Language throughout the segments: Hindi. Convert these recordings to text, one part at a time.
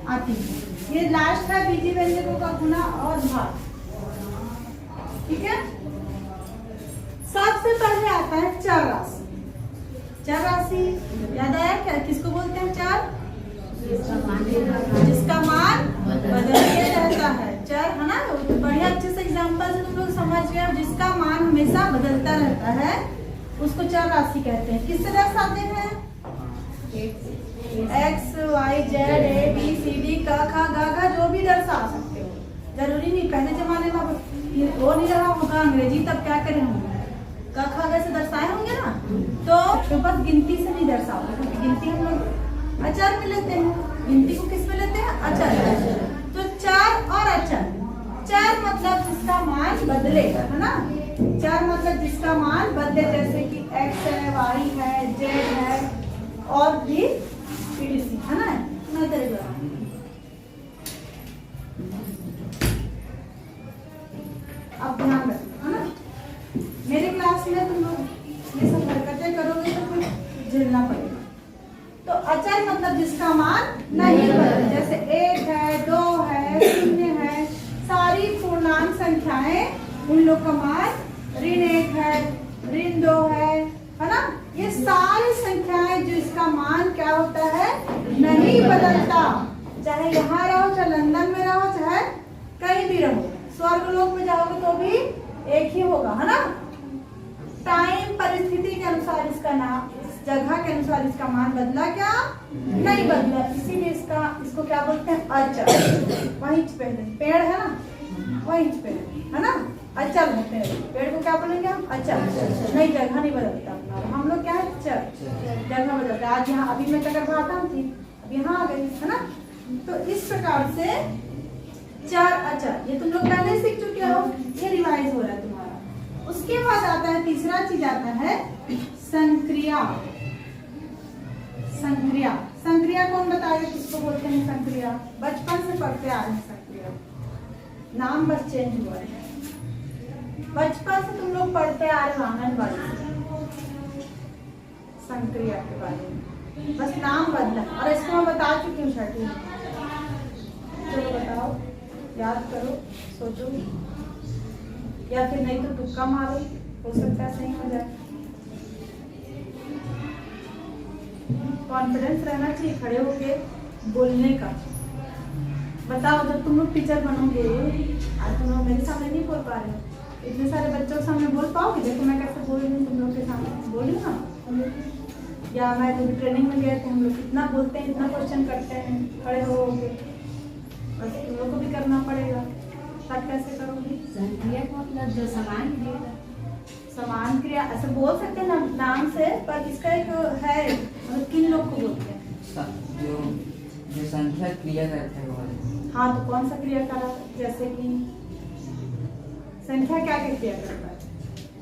आती है। ये लास्ट है बीजी व्यंजकों का गुना और भाग। ठीक है, सबसे पहले आता है चर राशि। चर राशि याद आया क्या, किसको बोलते हैं चर? जिसका मान बदलते रहता है, चर है ना। बढ़िया अच्छे से एग्जांपल से तुम लोग समझ गए। जिसका मान हमेशा बदलता रहता है उसको चर राशि कहते हैं। किससे दर्शाते हैं? X Y Z A B C D क ख ग घ, जो भी दर्शा सकते हो। जरूरी नहीं, पहले जमाने में वो नहीं रहा होगा अंग्रेजी, तब क्या करें हम क ख ग से दर्शाए होंगे ना, तो बस गिनती से नहीं दर्शाओगे, क्योंकि गिनती हम लोग अचर में लेते हैं। गिनती को किस में लेते हैं? अचर। तो चर और अचर। चर मतलब जिसका मान बदले, है ना। चर मतलब जिसका मान बदले, जैसे कि एक्स है, वाई है, जेड है और भी ईटीसी, है ना। मैं तेरे को अब ध्यान रखो, है ना। मेरे क्लास में तुम लोग ये सब हरकतें करोगे तो कुछ झेलना पड़ेगा। तो अचर मतलब जिसका मान नहीं बदले, जैसे 1 है, 2 है, 0 है, सारी पूर्णांक संख्याएं उन लोग का मान ऋण 1 है, ऋण 2 है ना। ये सारी संख्याएं जो इसका मान क्या होता है? नहीं बदलता। चाहे यहाँ रहो, चाहे लंदन में रहो, चाहे कहीं भी रहो, स्वर्गलोक में जाओगे तो भी एक ही होगा, है ना। टाइम परिस्थिति के अनुसार इसका नाम, इस जगह के अनुसार इसका मान बदला क्या? नहीं बदला। इसीलिए इसको क्या बोलते हैं? अचल। वहीं पे पेड़ है ना, वहीं पे है ना, अचल है पेड़ को क्या बोलेंगे हम? अचल। नहीं, जगह नहीं बदलता अपना। हम लोग क्या है? चल, जगह बदलता। आज यहाँ अभी मैं चक्रवाता थी, अब यहाँ आ गई, है ना। तो इस प्रकार से चर अचर ये तुम लोग पहले सीख चुके हो, ये रिवाइज हो रहा है तुम्हारा। उसके बाद आता है तीसरा चीज, आता है संक्रिया। संक्रिया, संक्रिया कौन बताएगा किसको बोलते हैं? संक्रिया बचपन से पढ़ते आ रहे हैं। संक्रिया नाम बस चेंज हुआ है, बचपन से तुम लोग पढ़ते आ रहे हो आंगनबाड़ी। संक्रिया के बारे में बस नाम बदला, और इसको मैं बता चुकी हूँ छठी में। चलो बताओ, याद करो, सोचो, या फिर नहीं तो तुक्का मारो, हो सकता है सही हो जाए। कॉन्फिडेंस रहना चाहिए खड़े होके बोलने का। बताओ, जब तुम लोग टीचर बनोगे, आज तुम लोग मेरे सामने नहीं बोल पा रहे हो, इतने सारे बच्चों के सामने बोल पाओगे? देखो मैं कैसे बोल रही हूँ तुम लोग के सामने, बोली ना। या मैं जब ट्रेनिंग में गए थे, हम लोग इतना बोलते हैं, इतना क्वेश्चन करते हैं खड़े होके, बस तुम लोग को भी करना पड़ेगा। तब कैसे करोगी? संक्रिया का मतलब जो समान क्रिया, समान क्रिया ऐसे बोल सकते हैं नाम से, पर इसका एक है, मतलब किन लोग को बोलते हैं? जो संख्या क्रिया करते हैं। हाँ, तो कौन सा क्रिया कर रहा है? जैसे कि संख्या क्या क्रिया करता है?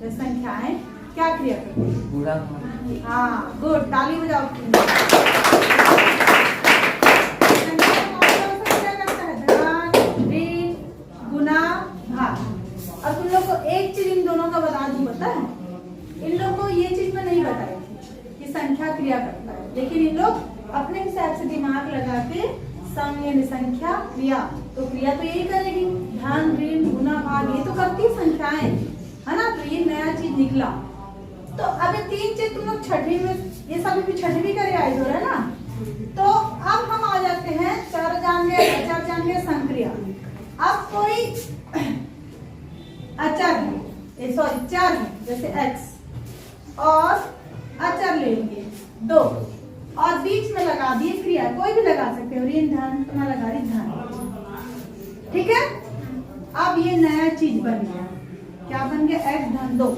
जैसे संख्याएं क्या क्रिया करती है? गुणा। हाँ, गुड, ताली बजाओ। अब तुम लोग को एक चीज इन दोनों का बता दूं, पता है? इन लोग को ये चीज मैं नहीं बताई थी कि संख्या क्रिया करता है, लेकिन इन लोग अपने हिसाब से दिमाग लगा के संख्या क्रिया, तो क्रिया तो यही करेगी, धन ऋण गुना भाग, ये तो करती है संख्याएं, है ना। तो ये नया चीज निकला। तो अब 3 चीज तुम लोग छठी में, ये सभी भी छठवीं का रिवाइज हो रहा है ना। तो अब हम आ जाते हैं, चर जान गए, अचर जान गए, संक्रिया। अब कोई अचर है, सॉरी चर है, जैसे x, और अचर लेंगे 2, और बीच में लगा दिए क्रिया, कोई भी लगा सकते हो, ऋण धन, तो मैं लगा रही धन। ठीक है, अब ये नया चीज बन गया, क्या बन गया? x धन 2।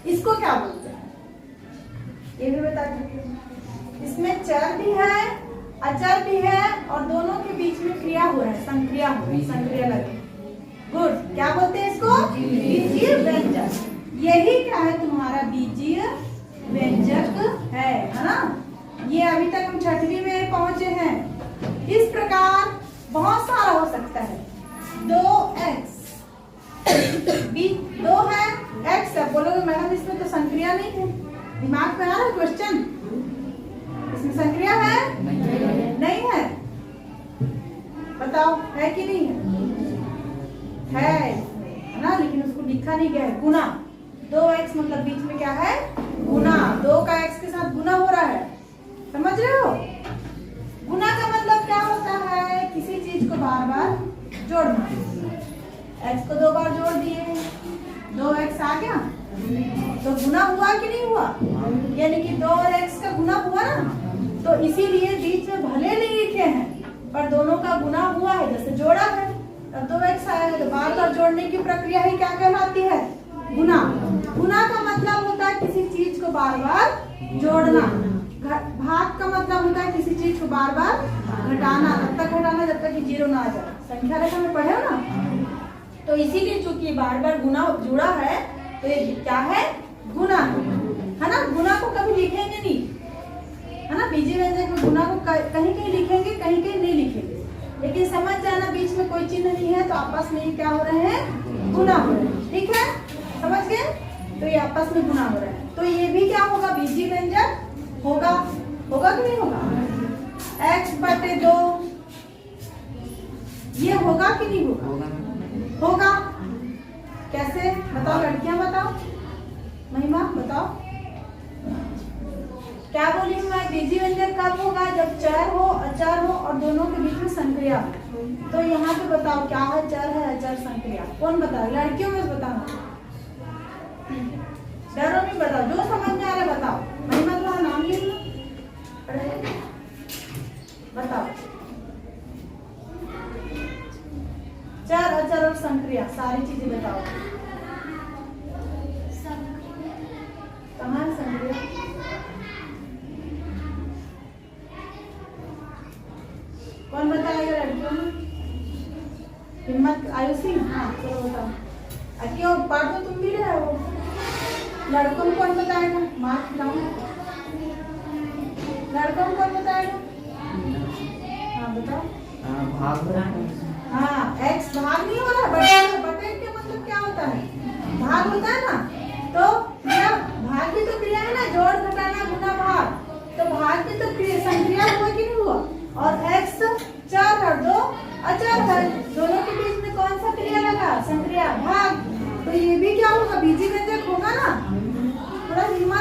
इसको क्या बोलते हैं ये भी बता दीजिए। इसमें चर भी है, अचर भी है, और दोनों के बीच में क्रिया हो रहा है, संक्रिया हो रही है, संक्रिया लगे। गुड, क्या बोलते हैं इसको? बीजीय व्यंजक। यही क्या है? तुम्हारा बीजीय व्यंजक है ना। ये अभी तक हम छठवीं में पहुंचे हैं। इस प्रकार बहुत सारा हो सकता है। 2x, 2 है, x है, बोलोगे मैडम इसमें तो संक्रिया नहीं है। दिमाग में आ रहा है क्वेश्चन? इसमें संक्रिया है? नहीं है। बताओ है कि नहीं है ना, लेकिन उसको लिखा नहीं गया है। गुना 2x मतलब बीच में क्या है गुना, 2 का x के साथ गुना हो रहा है, समझ रहे हो। गुना का मतलब क्या होता है, किसी चीज को बार बार जोड़ना। x को 2 बार जोड़ दिए, 2x आ गया, तो गुना हुआ कि नहीं हुआ, यानी कि 2 और x का गुना हुआ ना। तो इसीलिए बीच में भले नहीं लिखे हैं पर दोनों का गुना हुआ है, जैसे जोड़ा है तब 2x आया है, तो बार बार जोड़ने की प्रक्रिया ही क्या कहलाती है, गुना। गुना का मतलब होता है किसी चीज को बार बार जोड़ना। भाग का मतलब होता है किसी चीज को बार बार घटाना, तब तक घटाना जब तक कि 0 ना आ जाए। संख्या रेखा में पढ़े हो ना, तो इसीलिए चूंकि बार बार गुना जुड़ा है तो ये क्या है गुना है ना। गुना को कभी लिखेंगे नहीं है ना, बीजी व्यंजक में गुना को कहीं कहीं लिखेंगे, कहीं कहीं नहीं लिखेंगे, लेकिन समझ जाना बीच में कोई चिन्ह नहीं है तो आपस में ये क्या हो रहे हैं गुना हो रहे हैं, ठीक है, समझ गए। तो ये आपस में गुना हो रहा है, तो ये भी क्या होगा बीजी व्यंजक होगा, होगा कि नहीं होगा। x/2 ये होगा कि नहीं होगा, होगा। कैसे बताओ लड़कियां, बताओ महिमा बताओ। क्या बोली हूँ मैं, बीजी व्यंजक कब होगा, जब चर हो अचर हो और दोनों के बीच में संक्रिया हो। तो यहाँ पे बताओ क्या है, चर है अचर संक्रिया, कौन बताओ, लड़कियों में बताओ, डरो नहीं, बताओ जो समझ में आ रहा है बताओ। महिमा तुम्हारा नाम लिख लो, बताओ। चर अचर और संक्रिया सारी चीजें बताओ। कहाँ है संक्रिया, कौन बताएगा लड़कियों में, हिम्मत आयुषी, हाँ चलो बताओ। क्यों पढ़ तो तुम भी रहे हो, लड़कों को कौन बताएगा, मार्क लाओ, लड़कों को कौन बताएगा, हाँ बताओ। भाग हाँ x भाग नहीं हो रहा, बटे बटे के मतलब क्या होता है, भाग होता है ना। तो मेरा भाग भी तो क्रिया है ना, जोड़ घटाना गुना भाग, तो भाग भी तो क्रिया संक्रिया हुआ कि नहीं हुआ। और x चर और 2 अचर है, दोनों के बीच में कौन सा क्रिया लगा, संक्रिया भाग। तो ये भी क्या होगा बीजी व्यंजक होगा ना, थोड़ा हिम्मत